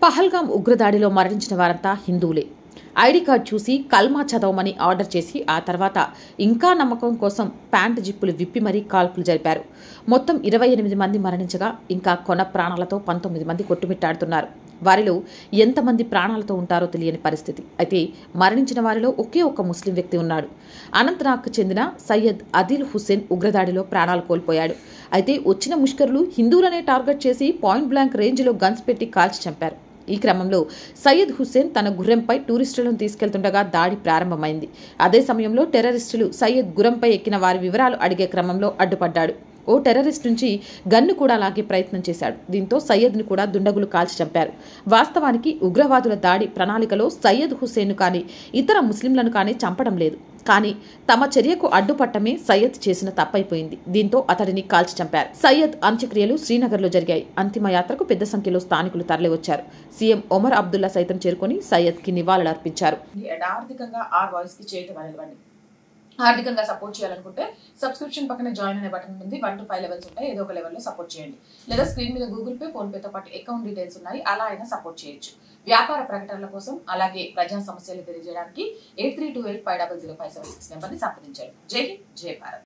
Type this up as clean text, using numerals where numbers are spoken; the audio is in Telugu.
పహల్గాం ఉగ్రదాడిలో మరణించిన వారంతా హిందువులే. ఐడి కార్డు చూసి కల్మా చదవమని ఆర్డర్ చేసి ఆ తర్వాత ఇంకా నమ్మకం కోసం ప్యాంటు జిప్పులు విప్పి మరీ కాల్పులు జరిపారు. మొత్తం 28 మంది మరణించగా ఇంకా కొన ప్రాణాలతో 19 మంది కొట్టుమిట్టాడుతున్నారు. వారిలో ఎంతమంది ప్రాణాలతో ఉంటారో తెలియని పరిస్థితి. అయితే మరణించిన వారిలో ఒకే ఒక్క ముస్లిం వ్యక్తి ఉన్నాడు. అనంతనాగ్కు చెందిన సయ్యద్ అదిల్ హుస్సేన్ ఉగ్రదాడిలో ప్రాణాలు కోల్పోయాడు. అయితే వచ్చిన ముష్కరులు హిందువులనే టార్గెట్ చేసి పాయింట్ బ్లాంక్ రేంజ్లో గన్స్ పెట్టి కాల్చి చంపారు. ఈ క్రమంలో సయ్యద్ హుస్సేన్ తన గుర్రంపై టూరిస్టులను తీసుకెళ్తుండగా దాడి ప్రారంభమైంది. అదే సమయంలో టెర్రరిస్టులు సయ్యద్ గుర్రంపై ఎక్కిన వారి వివరాలు అడిగే క్రమంలో అడ్డుపడ్డాడు. ఓ టెర్రరిస్ట్ నుంచి గన్ను కూడా లాగే ప్రయత్నం చేశాడు. దీంతో సయ్యద్ను కూడా దుండగులు కాల్చి చంపారు. వాస్తవానికి ఉగ్రవాదుల దాడి ప్రణాళికలో సయ్యద్ హుస్సేన్ను కానీ ఇతర ముస్లింలను కానీ చంపడం లేదు. కానీ తమ చర్యకు అడ్డుపట్టమే సయ్యద్ చేసిన తప్పైపోయింది. దీంతో అతడిని కాల్చి చంపారు. సయ్యద్ అంత్యక్రియలు శ్రీనగర్లో జరిగాయి. అంతిమ యాత్రకు పెద్ద సంఖ్యలో స్థానికులు తరలివచ్చారు. సీఎం ఒమర్ అబ్దుల్లా సైతం చేరుకుని సయ్యద్కి నివాళులర్పించారు. ఆర్థికంగా సపోర్ట్ చేయాలనుకుంటే సబ్స్క్రిప్షన్ పక్కన జాయిన్ అనే బటన్ ఉంటుంది. 1 to 5 లెవెల్స్ ఉంటాయి. ఏదో ఒక లెవెల్లో సపోర్ట్ చేయండి. లేదా స్క్రీన్ మీద గూగుల్ పే, ఫోన్ పేతో పాటు అకౌంట్ డీటెయిల్స్ ఉన్నాయి. అలా అయినా సపోర్ట్ చేయొచ్చు. వ్యాపార ప్రకటనల కోసం అలాగే ప్రజా సమస్యలు తెలియజేయడానికి 8328500576 నెంబర్ని సంప్రదించండి. జై హింద్, జై భారత్.